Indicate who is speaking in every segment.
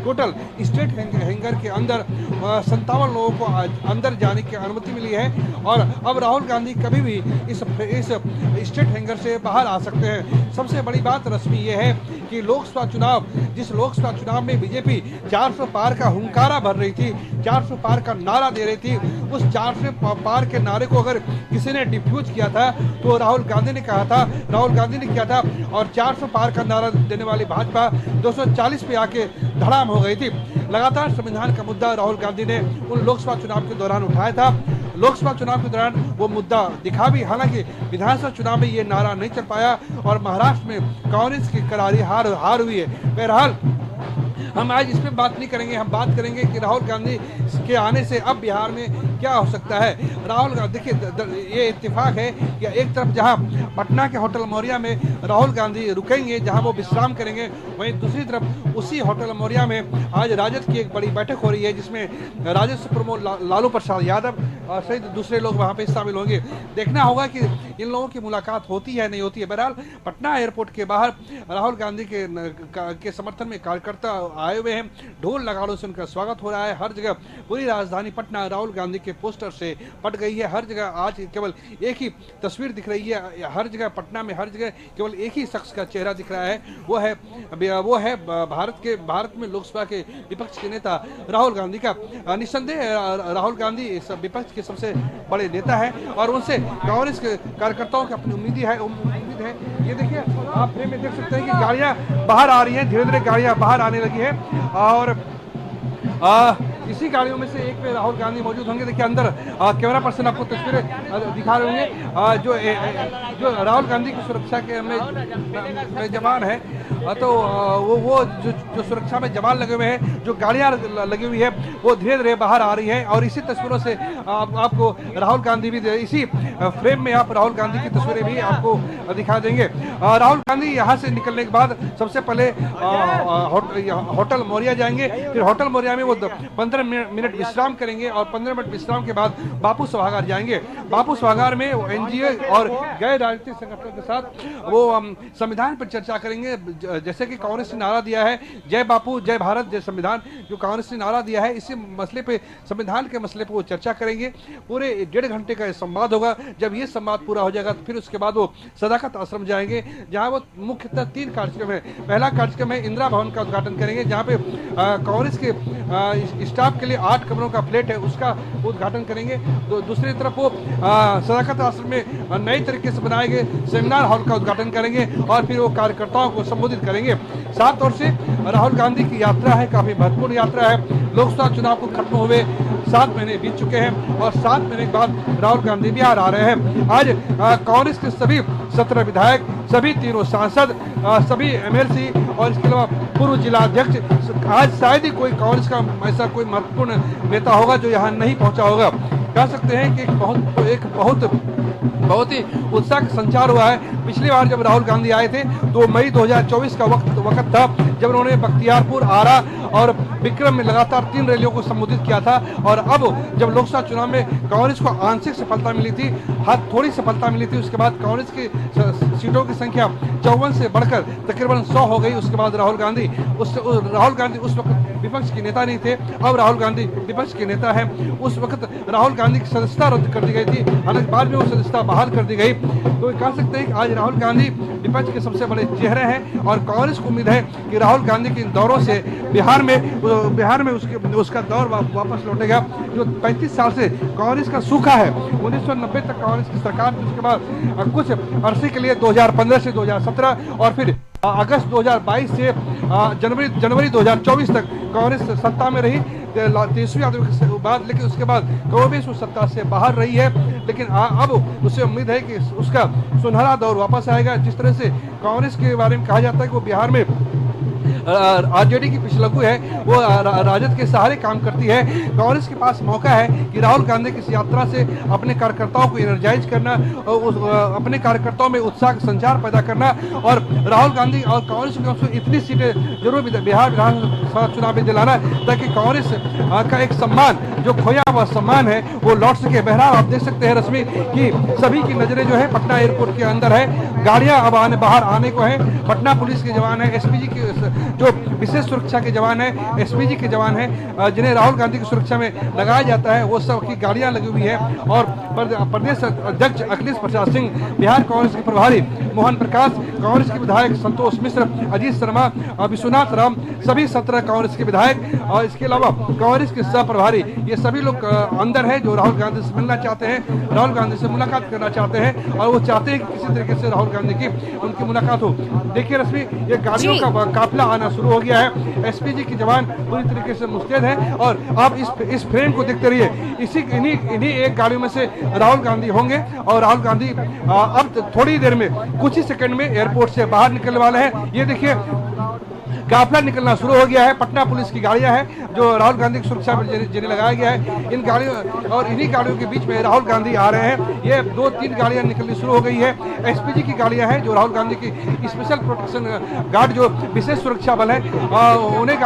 Speaker 1: Total state hangar के अंदर 57 लोगों को अंदर जाने की अनुमति मिली है और अब राहुल गांधी कभी भी इस स्टेट हैंगर से बाहर आ सकते हैं। सबसे बड़ी बात रस्मी ये है कि लोकसभा चुनाव, जिस लोकसभा चुनाव में बीजेपी 400 पार का हुंकारा भर रही थी, 400 पार का नारा दे रही थी, उस 400 पार के नारे को अगर किसी ने डिफ्यूज किया था तो राहुल गांधी ने किया था और 400 पार का नारा देने वाली भाजपा 240 पे आके धड़ाम हो गई थी। लगातार संविधान का मुद्दा राहुल गांधी ने उन लोकसभा चुनाव के दौरान उठाया था। लोकसभा चुनाव के दौरान वो मुद्दा दिखा भी, हालांकि विधानसभा चुनाव में ये नारा नहीं चल पाया और महाराष्ट्र में कांग्रेस की करारी हार हुई है। बहरहाल हम आज इस पर बात नहीं करेंगे, हम बात करेंगे कि राहुल गांधी के आने से अब बिहार में क्या हो सकता है। राहुल गांधी, देखिए ये इत्तेफाक है कि एक तरफ जहां पटना के होटल मौर्या में राहुल गांधी रुकेंगे, जहां वो विश्राम करेंगे, वहीं दूसरी तरफ उसी होटल मौर्या में आज राजद की एक बड़ी बैठक हो रही है जिसमें राजद सुप्रीमो लालू प्रसाद यादव सहित दूसरे लोग वहां पे शामिल होंगे। देखना होगा कि इन लोगों की मुलाकात होती है नहीं होती है। बहरहाल पटना एयरपोर्ट के बाहर राहुल गांधी के समर्थन में कार्यकर्ता आए हुए हैं, ढोल नगाड़ों से उनका स्वागत हो रहा है। हर जगह पूरी राजधानी पटना राहुल गांधी के पोस्टर से पट गई है। हर जगह आज केवल एक ही तस्वीर दिख रही है, हर जगह पटना में हर जगह केवल एक ही शख्स का चेहरा दिख रहा है, वो है भारत में लोकसभा के विपक्ष के नेता राहुल गांधी का। निस्संदेह राहुल गांधी इस विपक्ष के सबसे बड़े नेता है और उनसे कांग्रेस के कार्यकर्ताओं की अपनी उम्मीद है। ये देखिए, आप फ्रेम में देख सकते हैं कि गाड़ियां बाहर आ रही हैं, धीरे धीरे गाड़ियां बाहर आने लगी है और इसी गाड़ियों में से एक पे राहुल गांधी मौजूद होंगे। देखिए अंदर कैमरा पर्सन आपको तस्वीरें दिखा रहे होंगे। जो राहुल गांधी की सुरक्षा के में जवान है, तो वो जो सुरक्षा में जवान लगे हुए हैं, जो गाड़ियां लगी हुई है, वो धीरे धीरे बाहर आ रही है और इसी तस्वीरों से आपको राहुल गांधी भी, इसी फ्रेम में आप राहुल गांधी की तस्वीरें भी आपको दिखा देंगे। राहुल गांधी यहाँ से निकलने के बाद सबसे पहले होटल मौर्या जाएंगे, फिर होटल मौर्या में वो 15 मिनट विश्राम करेंगे और 15 मिनट विश्राम के बाद बापू सभागार जाएंगे। बापू सभागार में एनजीओ और गैर राजनीतिक संगठनों के साथ वो संविधान पर चर्चा करेंगे। जैसे कि कांग्रेस ने नारा दिया है, जय बापू जय भारत जय संविधान, जो कांग्रेस ने नारा दिया है, इसी मसले पे, संविधान के मसले पे वो चर्चा करेंगे। पूरे 1.5 घंटे का संवाद होगा। जब ये संवाद पूरा हो जाएगा तो फिर उसके बाद वो सदाकत आश्रम जाएंगे, जहां वो मुख्यतः 3 कार्यक्रम है। पहला कार्यक्रम है इंदिरा भवन का उद्घाटन करेंगे, जहां पे कांग्रेस के स्टाफ के लिए 8 कमरों का फ्लैट है, उसका उद्घाटन करेंगे। दूसरी तरफ वो सदाकत आश्रम में नए तरीके से बनाए गए सेमिनार हॉल का उद्घाटन करेंगे और फिर वो कार्यकर्ताओं को संबोधित करेंगे। साफ तौर से राहुल गांधी की यात्रा है, काफी महत्वपूर्ण यात्रा है। लोकसभा चुनाव को खत्म हुए 7 महीने बीत चुके हैं और 7 महीने के बाद राहुल गांधी बिहार आ रहे हैं। आज कांग्रेस के सभी 17 विधायक, सभी 3 सांसद, सभी एमएलसी और इसके अलावा पूर्व जिला अध्यक्ष, आज शायद ही कोई कांग्रेस का ऐसा कोई महत्वपूर्ण नेता होगा जो यहाँ नहीं पहुंचा होगा। कह सकते हैं कि एक बहुत ही उत्साह का संचार हुआ है। पिछली बार जब राहुल गांधी आए थे तो मई 2024 का वक्त था, जब उन्होंने बख्तियारपुर, आरा और विक्रम में लगातार 3 रैलियों को संबोधित किया था। और अब जब लोकसभा चुनाव में कांग्रेस को आंशिक सफलता मिली थी, थोड़ी सफलता मिली थी, उसके बाद कांग्रेस की सीटों की संख्या 54 से बढ़कर तकरीबन 100 हो गई। उसके बाद राहुल गांधी उस वक्त विपक्ष के नेता नहीं थे, अब राहुल गांधी विपक्ष के नेता है। उस वक्त राहुल गांधी की सदस्यता रद्द कर दी गई थी, हालांकि बाद में वो सदस्यता बहाल कर दी गई। तो कह सकते हैं कि आज राहुल गांधी विपक्ष के सबसे बड़े चेहरे हैं और कांग्रेस को उम्मीद है कि राहुल गांधी के इन दौरों से बिहार में उसका दौर वापस लौटेगा। जो 35 साल से कांग्रेस का सूखा है, 1990 तक कांग्रेस की सरकार थी, उसके बाद कुछ अरसे के लिए 2015 से 2017 और फिर अगस्त 2022 से जनवरी 2024 तक कांग्रेस सत्ता में रही 23वीं आंदोलन के बाद, लेकिन उसके बाद कांग्रेस उस सत्ता से बाहर रही है। लेकिन अब उसे उम्मीद है कि उसका सुनहरा दौर वापस आएगा। जिस तरह से कांग्रेस के बारे में कहा जाता है कि वो बिहार में आरजेडी की पिछलग्गू है, वो राजद के सहारे काम करती है। कांग्रेस के पास मौका है कि राहुल गांधी की इस यात्रा से अपने कार्यकर्ताओं को एनर्जाइज करना, अपने कार्यकर्ताओं में उत्साह का संचार पैदा करना और राहुल गांधी और कांग्रेस को इतनी सीटें जरूर बिहार विधानसभा चुनाव में दिलाना ताकि कांग्रेस का एक सम्मान, जो खोया हुआ सम्मान है, वो लौट सके। बहरहाल आप देख सकते हैं रश्मि कि सभी की नजरें जो है पटना एयरपोर्ट के अंदर है। गाड़ियां अब बाहर आने को है। पटना पुलिस के जवान है, एसपीजी के जो विशेष सुरक्षा के जवान है, एसपीजी के जवान है, जिन्हें राहुल गांधी की सुरक्षा में लगाया जाता है, वो सब की गाड़ियां लगी हुई है। और प्रदेश अध्यक्ष अखिलेश प्रसाद सिंह, बिहार कांग्रेस के प्रभारी मोहन प्रकाश, कांग्रेस के विधायक संतोष मिश्र, अजीत शर्मा, विश्वनाथ राम, सभी 17 कांग्रेस के विधायक और इसके अलावा कांग्रेस के सह प्रभारी, ये सभी लोग अंदर है जो राहुल गांधी से मिलना चाहते हैं, राहुल गांधी से मुलाकात करना चाहते हैं और वो चाहते हैं कि किसी तरीके से राहुल गांधी की उनकी मुलाकात हो। देखिए रश्मि, ये गाड़ियों का काफिला आना शुरू हो गया है। एसपीजी के जवान पूरी तरीके से मुस्तैद हैं और आप इस फ्रेम को देखते रहिए। इन्हीं एक गाड़ियों में से राहुल गांधी होंगे और राहुल गांधी अब थोड़ी देर में, कुछ ही सेकंड में एयरपोर्ट से बाहर निकलने वाले हैं। ये देखिए काफिला निकलना शुरू हो गया है। पटना पुलिस की गाड़ियां हैं जो राहुल गांधी की सुरक्षा में जिन्हें लगाया गया है। इन गाड़ियों और इन्हीं गाड़ियों के बीच में राहुल गांधी आ रहे हैं। ये 2-3 गाड़ियां निकलनी शुरू हो गई है। एसपीजी की गाड़ियां हैं जो राहुल गांधी की स्पेशल प्रोटेक्शन गार्ड, जो विशेष सुरक्षा बल है, उन्हें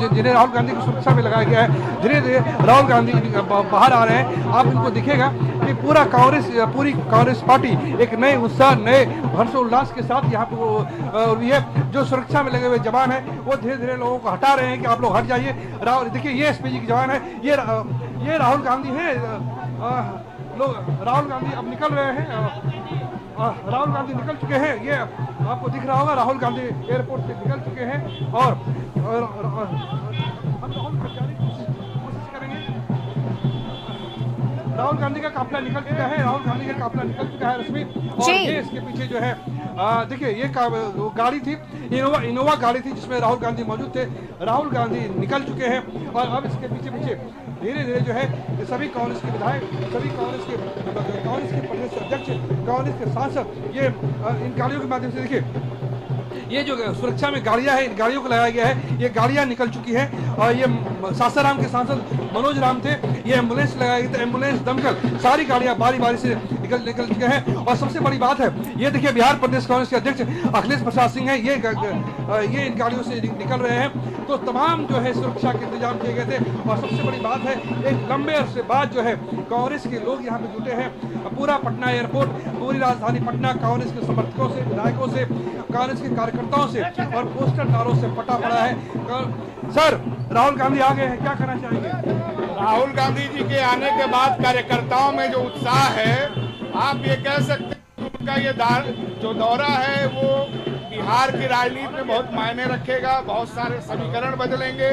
Speaker 1: जिन्हें राहुल गांधी की सुरक्षा में लगाया गया है। धीरे धीरे राहुल गांधी बाहर आ रहे हैं। आप इनको दिखेगा कि पूरी कांग्रेस पार्टी एक नए उत्साह, नए हर्षोल्लास के साथ यहाँ पे ये जो सुरक्षा में लगे हुए जवान है वो धीरे धीरे लोगों को हटा रहे हैं कि आप लोग हट जाइए। राहुल देखिए, ये एसपीजी के जवान है, ये राहुल गांधी है। लोग राहुल गांधी अब निकल रहे हैं। राहुल गांधी निकल चुके हैं। ये आपको दिख रहा होगा, राहुल गांधी एयरपोर्ट से निकल चुके हैं और हम कोशिश करेंगे। राहुल गांधी का काफिला निकल चुका है। राहुल गांधी का काफिला निकल चुका है रश्मि। और ये इसके पीछे जो है देखिए, ये गाड़ी थी, इनोवा गाड़ी थी जिसमें राहुल गांधी मौजूद थे। राहुल गांधी निकल चुके हैं और अब इसके पीछे पीछे धीरे धीरे जो है ये सभी कांग्रेस के विधायक, सभी कांग्रेस के प्रदेश अध्यक्ष, कांग्रेस के सांसद, ये इन गाड़ियों के माध्यम से देखिए ये जो सुरक्षा में गाड़ियां हैं, इन गाड़ियों को लगाया गया है। ये गाड़ियां निकल चुकी हैं और ये सासाराम के सांसद मनोज राम थे, ये एम्बुलेंस लगाई गई, तो एम्बुलेंस, दमकल, सारी गाड़ियां बारी बारी से निकल चुके हैं। और सबसे बड़ी बात है, ये देखिए बिहार प्रदेश कांग्रेस के अध्यक्ष अखिलेश प्रसाद सिंह है, ये इन गाड़ियों से निकल रहे हैं। तो तमाम जो है सुरक्षा के इंतजाम किए गए थे। और सबसे बड़ी बात है, एक लंबे अरसे बाद जो है कांग्रेस के लोग यहाँ पे जुटे हैं। पूरा पटना एयरपोर्ट, पूरी राजधानी पटना कांग्रेस के समर्थकों से, विधायकों से, कांग्रेस के कार्यकर्ताओं से और पोस्टरदारों से पटा पड़ा है। सर, राहुल गांधी आ गए हैं, क्या कहना चाहेंगे?
Speaker 2: राहुल गांधी जी के आने के बाद कार्यकर्ताओं में जो उत्साह है, आप ये कह सकते हैं उनका ये जो दौरा है वो बिहार की राजनीति में बहुत मायने रखेगा। बहुत सारे समीकरण बदलेंगे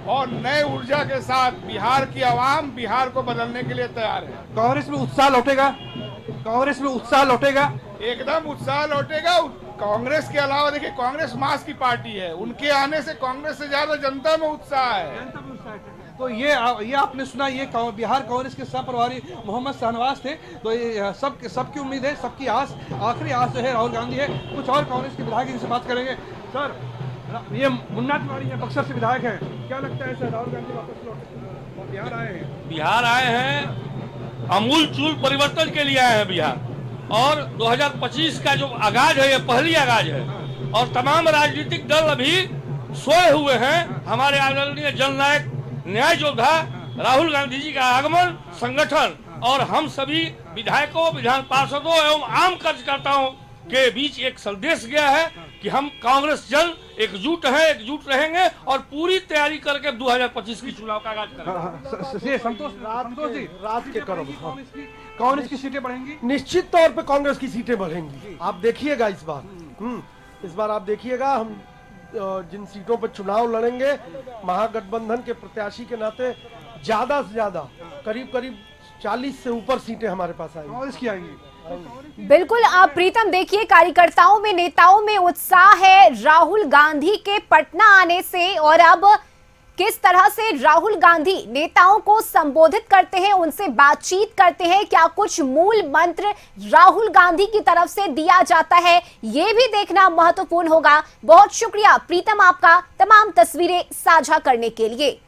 Speaker 2: और नए ऊर्जा के साथ बिहार की आवाम बिहार को बदलने के लिए तैयार है।
Speaker 1: कांग्रेस में उत्साह लौटेगा, कांग्रेस में उत्साह लौटेगा,
Speaker 2: एकदम उत्साह लौटेगा। कांग्रेस के अलावा देखिए, कांग्रेस मास की पार्टी है, उनके आने से कांग्रेस से ज्यादा जनता में उत्साह है।
Speaker 1: तो ये आपने सुना, ये बिहार कांग्रेस के सह प्रभारी मोहम्मद शाहनवाज थे। तो ये सबकी उम्मीद है, सबकी आस, आखिरी आस जो है राहुल गांधी है। कुछ और कांग्रेस के विधायक इनसे बात करेंगे। सर, ये मुन्ना तिवारी है, बक्सर से विधायक है, क्या लगता है सर, राहुल गांधी वापस बिहार आए हैं?
Speaker 3: बिहार आए हैं, अमूल चूल परिवर्तन के लिए आए हैं बिहार। और 2025 का जो आगाज है, ये पहली आगाज है और तमाम राजनीतिक दल अभी सोए हुए हैं। हमारे आदरणीय जननायक, न्याय योद्धा राहुल गांधी जी का आगमन, संगठन और हम सभी विधायकों, विधान पार्षदों एवं आम कार्यकर्ताओं के बीच एक संदेश गया है कि हम कांग्रेस जन एकजुट हैं, एकजुट रहेंगे और पूरी तैयारी करके 2025 की चुनाव का आगाज करेंगे।
Speaker 1: संतोष जी, रात के करो कांग्रेस की सीटें बढ़ेंगी,
Speaker 4: निश्चित तौर पे कांग्रेस की सीटें बढ़ेंगी। आप देखिएगा इस बार आप देखिएगा, हम जिन सीटों पर चुनाव लड़ेंगे, महागठबंधन के प्रत्याशी के नाते ज्यादा से ज्यादा करीब 40 से ऊपर सीटें हमारे पास आएंगी।
Speaker 1: कांग्रेस की आएंगी।
Speaker 5: बिल्कुल। आप प्रीतम देखिए, कार्यकर्ताओं में, नेताओं में उत्साह है राहुल गांधी के पटना आने से। और अब किस तरह से राहुल गांधी नेताओं को संबोधित करते हैं, उनसे बातचीत करते हैं, क्या कुछ मूल मंत्र राहुल गांधी की तरफ से दिया जाता है, ये भी देखना महत्वपूर्ण होगा। बहुत शुक्रिया प्रीतम आपका तमाम तस्वीरें साझा करने के लिए।